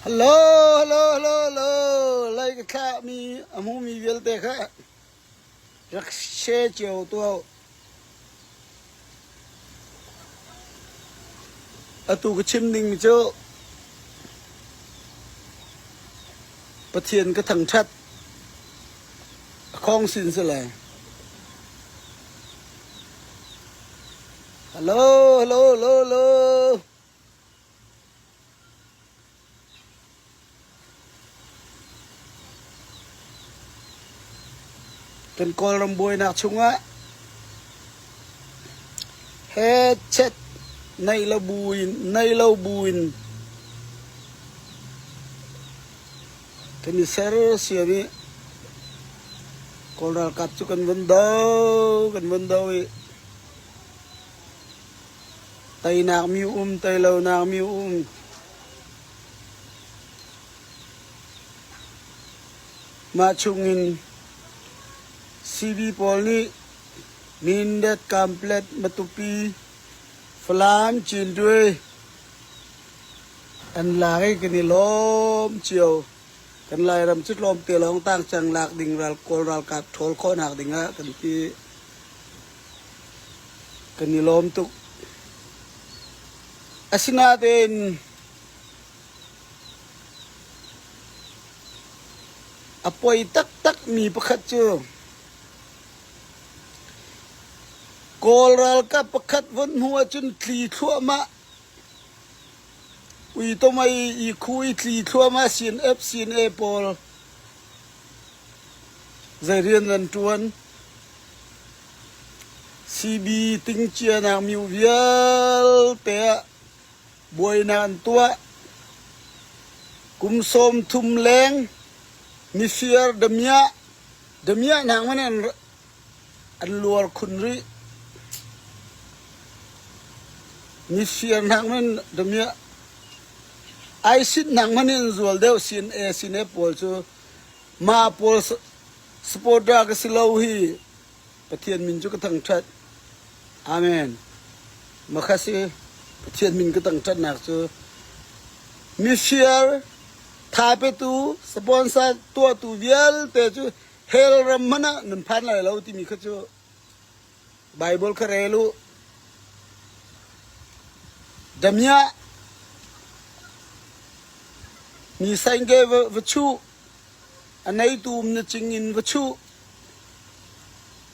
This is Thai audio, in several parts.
ฮัลโหลฮัลโหลฮัลโหลฮัลโหลไล่กันข้ามีอามูมีเวลเตะข้ารักเชี่ยเจียวตัวอาตูก็ชิมนิ่งมิเจ้าประเทียนก็ทั้งชัดคลองสินสลายฮัลโหลฮัลโหลฮัลโหลฮัลโหลเป็นกอลรำบวยนักชุงะเฮเช็ดในละบุยในละบุยกันนี่เซอร์เสียบีกอลรัลกัดจุกันวันดาวไตนักมิวไตเหล่านักมิวมาชุงินซีบีพอลนี่นินเด็ดคอมเพล็ตมาตุปีฟลามจินด้วยอันลายกันนี่ล้อมเชียวกันลายรำชุดล้อมเตียลองตั้งจังหลักดิ่งรัลโกรัลกัดโถลข้อหนักดิ่งฮะกันที่กันนี่ล้อมตุกอาศินาเดนอภัยตักมีประคัตเจ้ากอลรัลกับประคัตวันหัวจนคลีทั่วมาอุยตัวไม่อีคุยคลีทั่วมาซีนเอฟซีนเอปอลใจเรียนรันจวนซีบีติงเจียนางมิวเวียลเตะบวยนานตัวกุมสมทุมแรงมิเฟียร์เดมียนางมันอันลัวคุณริมิเฟียร์นางมันเดมียไอซิดนางมันจวลเดียวซีนเอปอลจูมาปอลสปอร์ตดากสิลาวีประเทศมินจุกทั้งชัดอาเมนมาคัสประเทศมินก็ตั้งชัดนักจูมิเฟียร์ทาเปตูสปอนเซอร์ตัวตูเวียลแต่จูเฮลรัมมันนั่นพันอะไรแล้วที่มีข้าจูไบเบิลคาเรลูดมียมีสังเกตวัชชุอันไหนตูมนจิงอินวัชชุ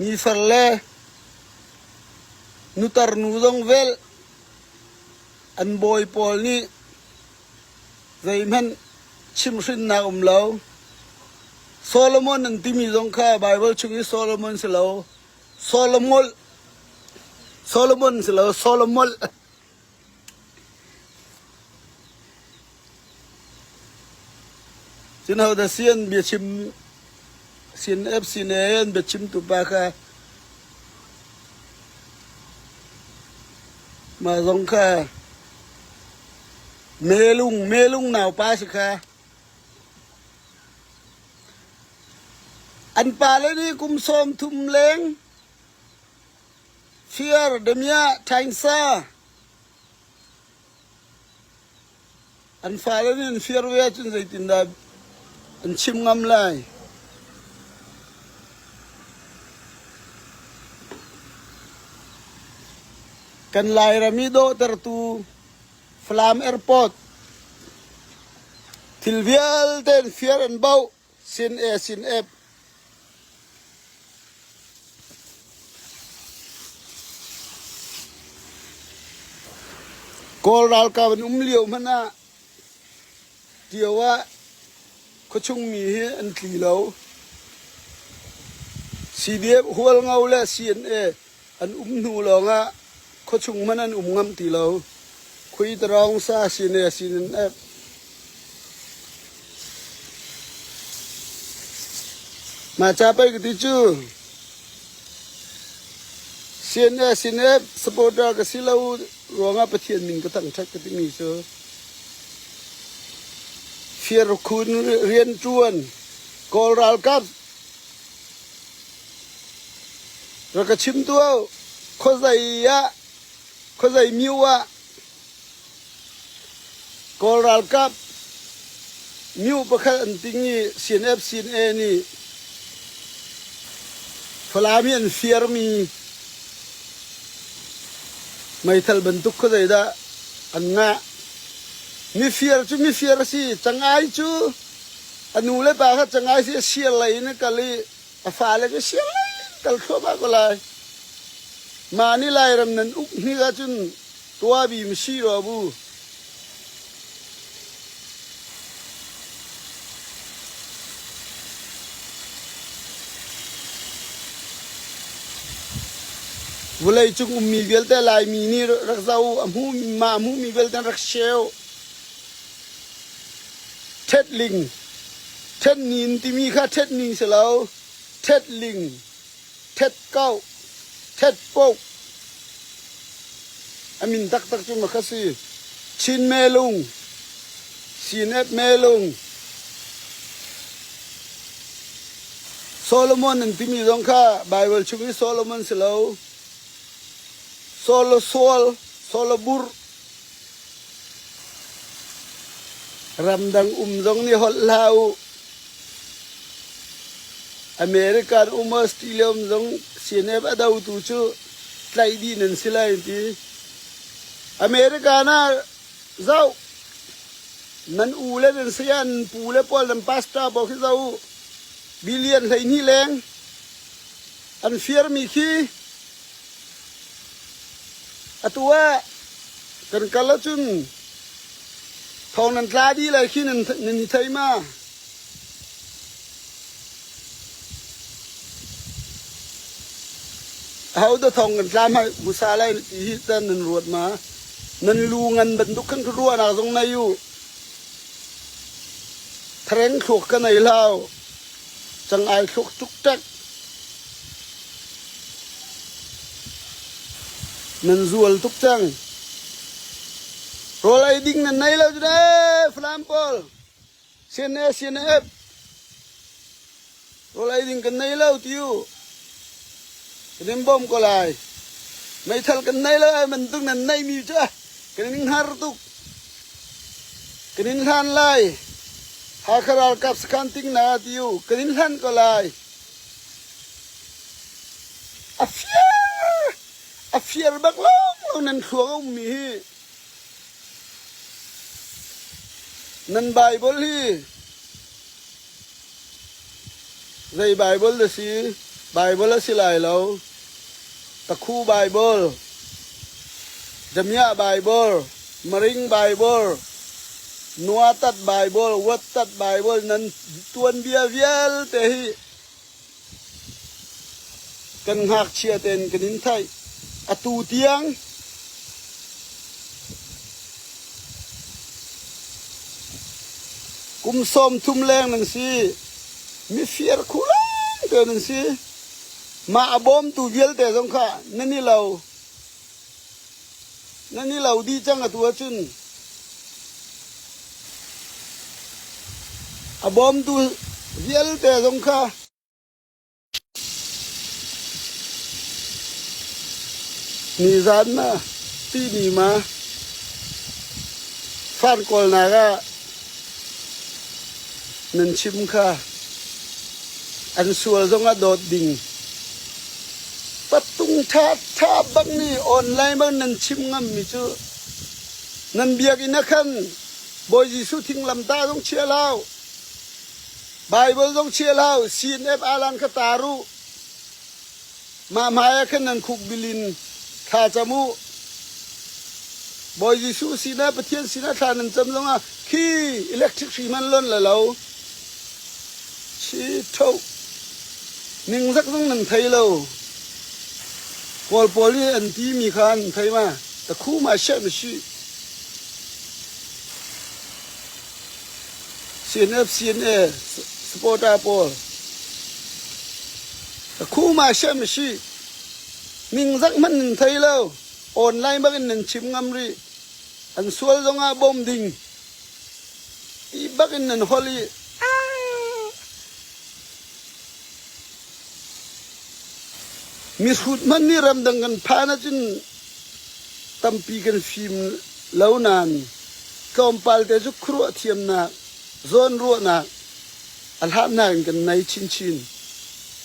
มีฟัลเล่นุตาร์นูดงเวลอันบอยปอลนี่ใจมันชิมสินนาเลาโซโลมอนนั่นที่มีตรงข้าไบเบิลชุกิโซโลมอนสิเลาโซโลมอนสิเลาโซโลมอนจินเอาแต่เสียนเบียชิมเสียนเอฟซีเนนเบียชิมตุปาค่ะมาตรงข้าเมลุงหนาวป้าสิค่ะอันป่าเลยนี่กุมสมทุมเลงเฟียร์เดมียไทน์ซ่าอันฟ้าเลยนี่เฟียร์เวียจนใจตินดาอันชิมงำลายกันลายรามิโดเตอร์ตูฟลามแอร์พอร์ตทิลเวียลเดนเฟียร์อันเบาซินเอฟกอลรัลกาวันเลี้ยวมันนะเดียวว่าเขาชงมีอันคลีเหลาซีดีเอฟหัวเงาและซีนเออันนูหลงอ่ะเขาชงมันอันงำตีเหลาคุยตรองซาซีนเอฟมาจ้าไปกันที่จูซีนเอฟสปอร์ตกับสิเหลารวงอ่ะประเทศมินก็ตั้งชักกันที่มีเสือเฟียร์คุณเรียนจวนกอลรัลกับแล้วก็ชิมตัวข้อใจมิวะกอลรัลกับ มิวประคันติงนี่ซีนเอฟซีนเอนี่พลามีอันเฟียร์มีไม่ทัลบรรทุกก็ได้ดะอันงะมีเฟียร์จูมีเฟียร์สิจังไอจูอันนู้นเลยป่ะครับจังไอสิเชียร์เลยนี่กัลลีอาฟ้าเลยก็เชียร์เลยกัลเข้ามาก็เลยมานี่ไล่รำนั้นอุกนี่ก็จุนตัวบีมชีรอบูเวลาจุงมีเวลแต่ลายมีนี่รักเจ้าอมูมาอมูมีเวลแต่รักเชลเท็ดลิงเท็ดนินที่มีค่าเท็ดนิงเสลาเท็ดลิงเท็ดเก้าเท็ดโป๊กอามินตักจุมาคัสซีชินเมลุงซีเนตเมลุงโซโลมอนนั่นที่มีตรงค่าไบเบิลชุมิโซโลมอนเสลาโซโลโซโลบุรรำดังตรงนี้ฮอลลาวอเมริกันมาสติเลียมตรงเสียเนบอดาวตูชูไลดีนันสิไลที่อเมริกาน่ะเจ้านันอูเล่นเสียนปูเล่ปอลนันพาสต้าบอกให้เจ้าบิลเลียนไลนี่แรงอันเฟียร์มีขี้อัตัวกันกันแล้วจุนทองนันตราดีเลยขี้นันไทยมาเอาตัวทองกันตรามาบุษาไลที่ตันนันรวดมานันลูงันบรรทุกขันรัวนาตรงไหนอยู่แทงขวกกันไหนเล่าจังไอขวกทุกจักนันจวลทุกจังโรไลดิ้งนันไหนเล่าจุดเอฟลามปอลเซียนเอฟโรไลดิ้งกันไหนเล่าที่อยู่กันบอมก็ไลไม่ทัลกันไหนเล่ามันตุกนันไหนมีจ้ะกันนิ่งฮาร์ตุกกันนิ่งฮันไลหาคาราลกับสกันติงนาที่อยู่กันนิ่งฮันก็ไลอาเฟียร์บักลงนั่นขัวก็มีนั่นไบเบิลฮีใจไบเบิลเลยสิไบเบิลสิไลเราตะคูไบเบิลจำยะไบเบิลมริงไบเบิลนัวตัดไบเบิลวัดตัดไบเบิลนั้นตวนเบียเวียลเตหิกันหักเชียเต็นกันนินไทยอตูเตียงกุมส้มทุ่มแรงนั่นสิมีเฟียร์คูลังเตือนนั่นสิมาอบอมตูเวียลแต่สงข้านั่นนี่เราดีจังอะตัวจุนอบอมตูเวียลแต่สงข้านี่จันนะที่นี่มาฟันกอลนาก็นันชิมค่ะอันส่วนตรงนั้นโดดดิ่งปัดตุงท่าบังนี่ออนไลน์บังนันชิมงำมิจูนันเบียกินนักขันบอยยิสุทิ้งลำตาต้องเชียร์เล่าไบเบิลต้องเชียร์เล่าซีนเอฟอารันขตารุมาหมายขันนันคุกบิลินข้าจมูบอยยิสุซีน่าประเทียนซีน่าทานันจำลงอ่ะขี้อิเล็กทริกสีมันล้นเลยเราชีโตนิ่งสักต้องนันไทยเราพอลลี่อันที่มีคันไทยมาแต่คู่มาเชื่อไม่ชื่อCNNสปอร์ตบอลแต่คู่มาเชื่อไม่ชื่อนิ่งสักมันไทยเราออนไลน์บ้างนั่นชิมงำรีอันสวลตรงอาบอมดิ่งอีบ้างนั่นฮอลลี่มิสุดมันนี่รำดังกันพานะจนตั้มปีกันฟิล์มเหล่านานก็อมพาลแต่จุกครัวเทียมนัก zon ruột na alham na kan nai chin chin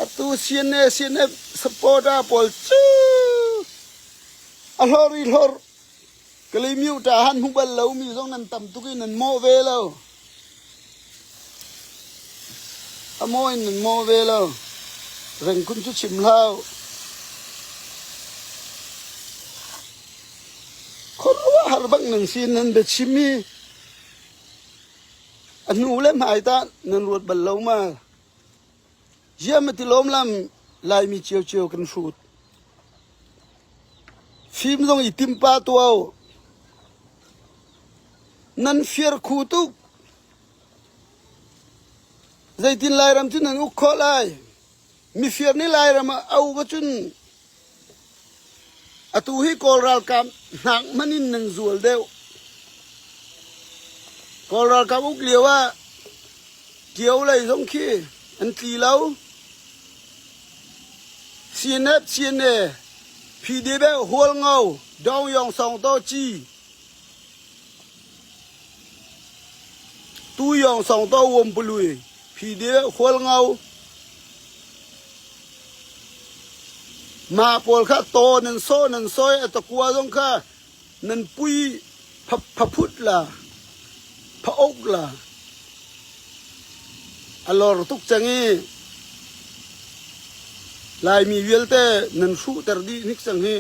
atu sian supporta pol chu alhor kali miu ta han hung bal lo mi zong nan tam tu ki nan mo ve lo amoy nan mo ve lo reng kun chu chim lao khorwa har bang nan sin nan be chimi anu lem hai ta nan ruột bal lo ma yam ti lom lam lai mi chiu kan shoot phim zong itim pa tuao nan fier khu tu zai tin lai ram chun nan u kho lai mi fier ni lai ram au ga chun atu hi kol ral kam nak manin nan zual deu kol ral kam uk liwa kiau lai zong khi an ti lau CNF CNA PDB huol ngau dong yong song to chi tu yong song to wom pului PDB huol ngau ma pol kha to nan soi atakwa dong kha nan pui phut la pha ok la alor tuk changi lai mi vielte nan su ter di nik sang he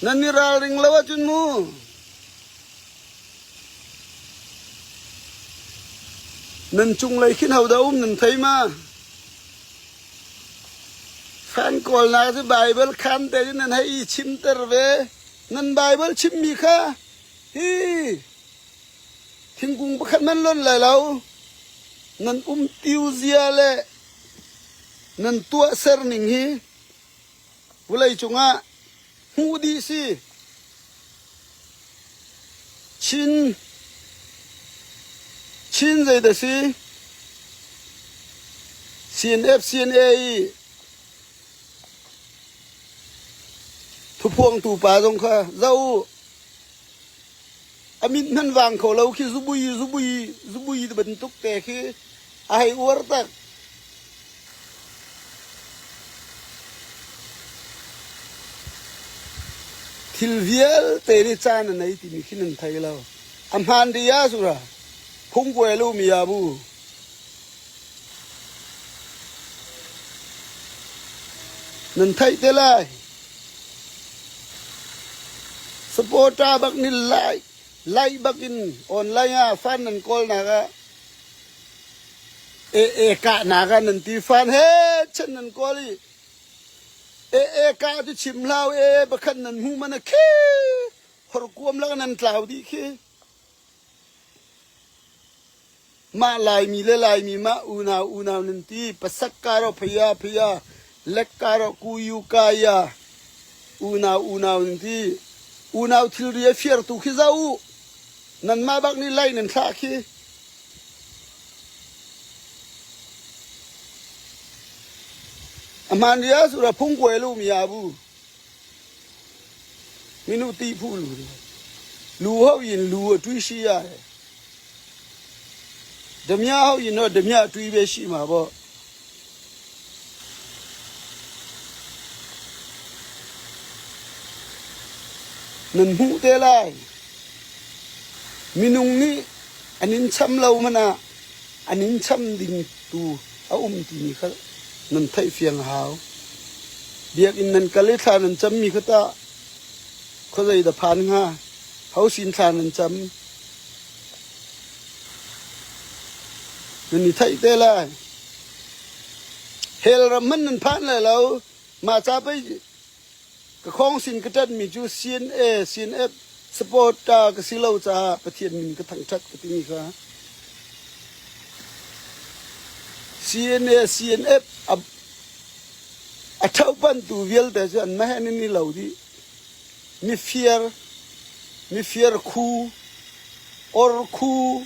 nan ni ra ring lawa chun mu nan chung lai khin hau da nan thai ma fan kol na ju bible khan te nan hai chim ter ve nan bible chim mi kha hi thing kung bakhan man lon lai lau nan tiu zia le nan tua ser ning hi ulai chunga hu di si chin zai da si CNF CNA thu phuang tu pa jong kha zau amin nan wang kho lo khi zubui de ban tuk te khi ai uar tak thilvial te ri chan nei ti mi khin thai lo am han dia sura phung kwe lu mi ya bu nan thai te lai supporta bak ni lai bakin online a fan nan kol na ga e ka na ga nan ti fan he chen nan koli e ka ju chim lao bakhan nan hu mana khe hor kuam la nan tlau di khe ma lai mi ma una nan ti pasak karo phaya lek karo kuyu kaya una nan ti una thil ri fier tu khi zau nan ma bak ni lai nan tha khi aman dia sura phung kwe lu mi ya bu minu ti phu lu hau yin lu tui shi ya demya hau yin no demya tui be shi ma bo nan hu te lai minung ni anin cham lo mana anin cham ding tu a ti ni kha nan thai phiang hao biak in nan kale tha nan cham mi khata kho dai da phan nga hau sin tha nan cham nan ni thai te la hel ram man nan phan la lo ma cha pai ka khong sin ka tat mi chu CNF support ta ka silo cha pathian min ka thang that ka ti mi kha CNF a thau pan tu vial te an ma hen ni lo di mi fier khu or khu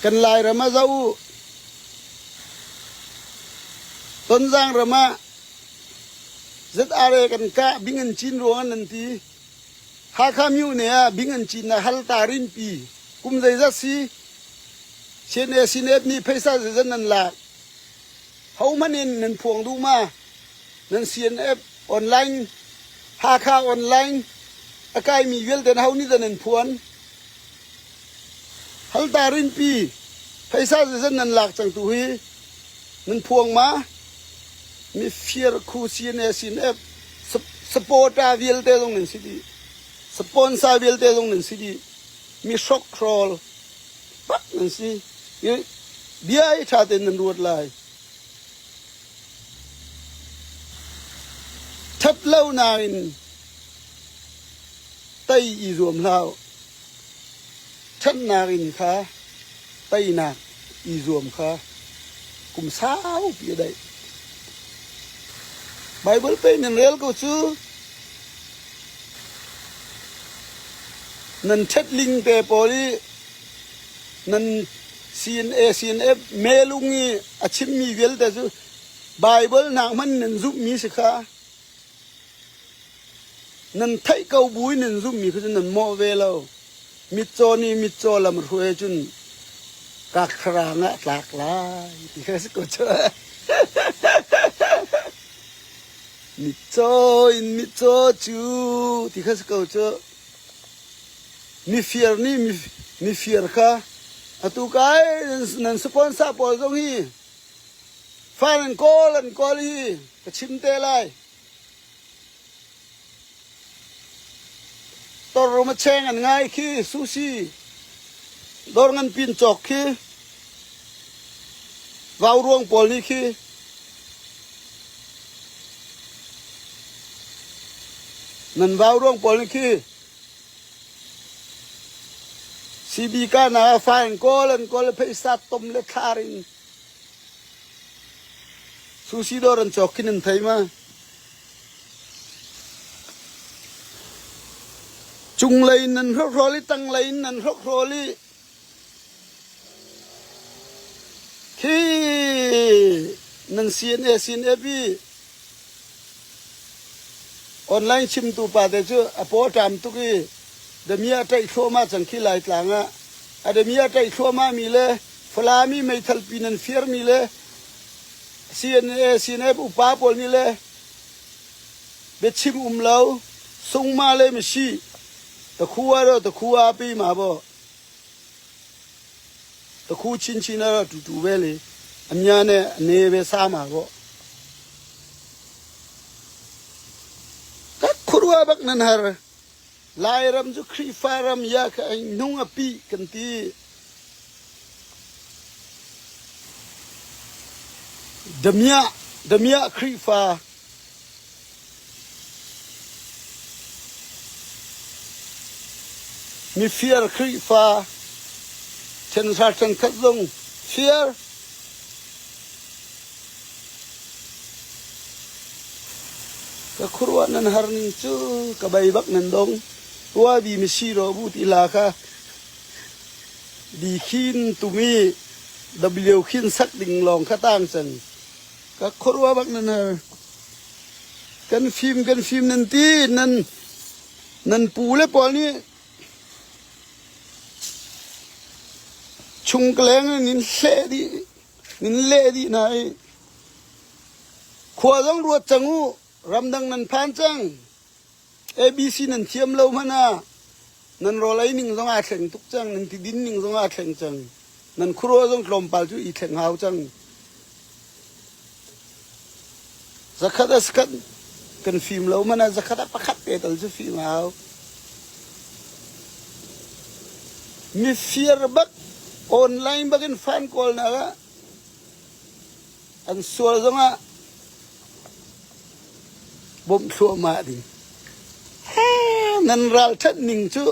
kan lai rama zau ton giang rama zat are kan ka bingan chin ruangan nanti ha kham yu ne bingan chin na hal tarin pi kum zai za si chen e sin ep ni paisa zan nan la hau manin nan phuang du ma nan cn ep online ha kha online akai mi wel den hau ni dan nan phuan hal tarin pi paisa zan nan lak chang tu hi nan phuang ma mi fear khu cn e sin ep support a wel te dong nan si di sponsor wel te dong nan si di mi shock crawl bắt nan si bia ai cha ten nan ruột lại thất lâu nào in tây y ruộng lao thất nào in khá tây nạc y ruộng khá cùng sao bia đấy Bible pe nan rel ko chu nan thất linh pe poli nan CNF melungi achim mi vel da chu Bible nang man nan giúp mi sikha nan thai kau bui nan giúp mi khu nan mo ve lo mi cho ni mi cho lam ruwe chun ka khra nga tlak la ti khas ko chu mi cho chu ti khas ko chu mi fear ni mi fear kha atu kai nan sponsor pol dong hi fan an call hi ka chim te lai tor ro ma cheng an ngai khi sushi dor ngan pin chok khi vào ruang pol ni khi nan vào ruang pol ni khi CB ka na fan call pe sa tom le tharin sushi doran chokin an thai ma chung lai nan rok roli tang lai nan rok roli khi nan sin bi online chim tu pa de chu apo tam tu ki demia tai thoma chang khi lai tlanga ademia tai thoma mi le flami mai thal pinan fier mi le cn upa pol ni le be chim lo sung ma le mi si ta khuwa pi ma bo ta khu chin na tu ve le amya ne be sa ma bo ka khurwa bak nan har lai ram ju khri faram ya ka nung api kan ti damia khri fa mi fear khri fa chen sa chen khat dong fear ka khurwa nan har ni chu ka bai bak nan dong tua bi mi si ro bu ti la kha di khin tu mi w khin sak ding long kha tang chen ka khorwa bak nan kan film nan ti nan pu le pol ni chung kleng nin le di nai khwa jong ruat changu ramdang nan phan chang ABC nan thiam lo mana nan ro lai ning zong a thleng tuk chang nan ti din ning zong a thleng chang nan khuro jong hlom pal chu I thleng hau chang zakhada skat kan film lo mana zakhada pakhat pe tal chu film hau mi fear bak online bakin fan call na ga an sual zong a bom thua ma ding nan ral that ning chu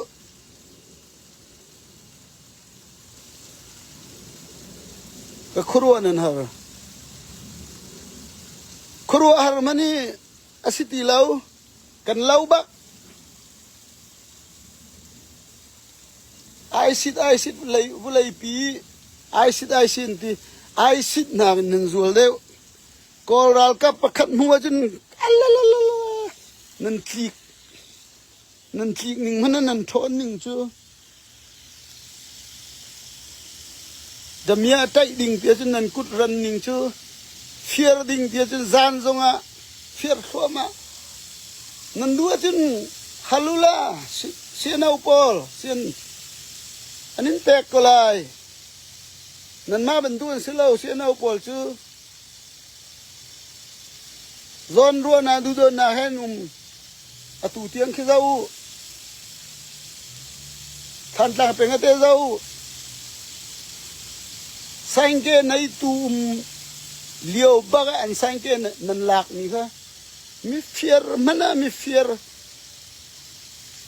ka khurwa nan har mani asiti lau kan lau bak ai sit bulai pi ai sit ti ai sit na nan zual deu kol ral ka pakhat muwa jun nan klik นั่นทีหนึ่งมันนั่นทอนหนึ่งจูดมีอะไรดิ่งเดียจนนั่นกุดรันหนึ่งจูเฟียร์ดิ่งเดียจนจานซงอ่ะเฟียร์ขัวมานั่นดูจนฮัลโหลล่ะเสียนเอาปอลเสียนอันนี้แตกก็เลยนั่นมาเป็นตัวสิเราเสียนเอาปอลจูจอนรัวนาดูดนาเห็นอตุเตียงขี้เจ้าท่านตาเป็นกเตเจ้าสังเกตในตูมเลี้ยวบักอันสังเกตนั่นหลักนี่ค่ะมีเฟียร์มันน่ะมีเฟียร์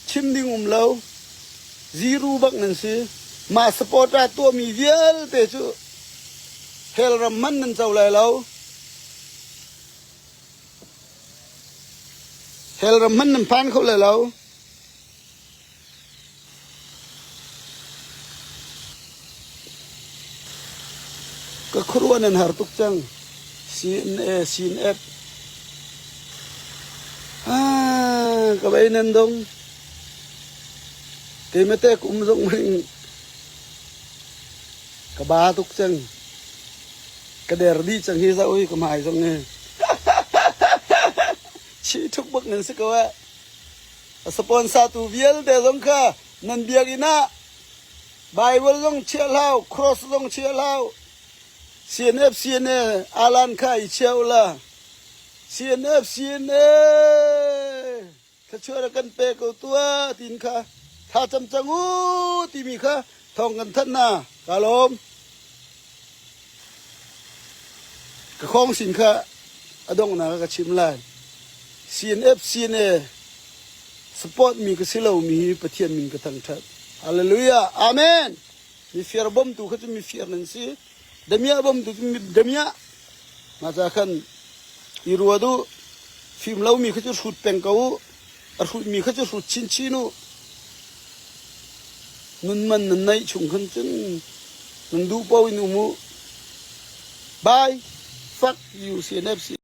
ชิมดิ่งเราซีรูบักนั่นสิมาสปอร์ตตัวมีเดียลเตจูเฮลรัมมันนั่นเจ้าไรเราเฮลรัมมันนั่นพันเขาเลยเราก็ครัวนั่นหาตุกจังCNF ก็ไปนั่นดงเตมเตกุมดงมันก็บาตุกจังก็เดรดีจังเฮซ่าโอ้ยก็หมายจังเนี่ยชี้ทุกบักนั่นสิก็ว่าสปอนเซอร์ตัวเบียลเดซงค่ะนั่นเบียกินะไบเบิลต้องเชื่อเล่าครอสต้องเชื่อเล่าCNFอาลันค่ะอีเชียวละCNFถ้าช่วยกันเปกตัวตินค่ะถ้าจำจังอูตีมีค่ะท่องกันท่านนะกาลมกระคองสินค่ะอดงนะก็ชิมไล่CNFสปอร์ตมีก็สิเรามีประเทศมีก็ทั้งทัดฮาเลลูยาอาเมนมีเฟียร์บอมตัวเขาจะมีเฟียร์นั่นสิdemi abam tu demi masa kan iruadu film lau mi khachu shoot pengkau ar shoot mi khachu shoot chinchinu nun man nan nai chung khan chen nan du pau inu mu bye fuck you CNFC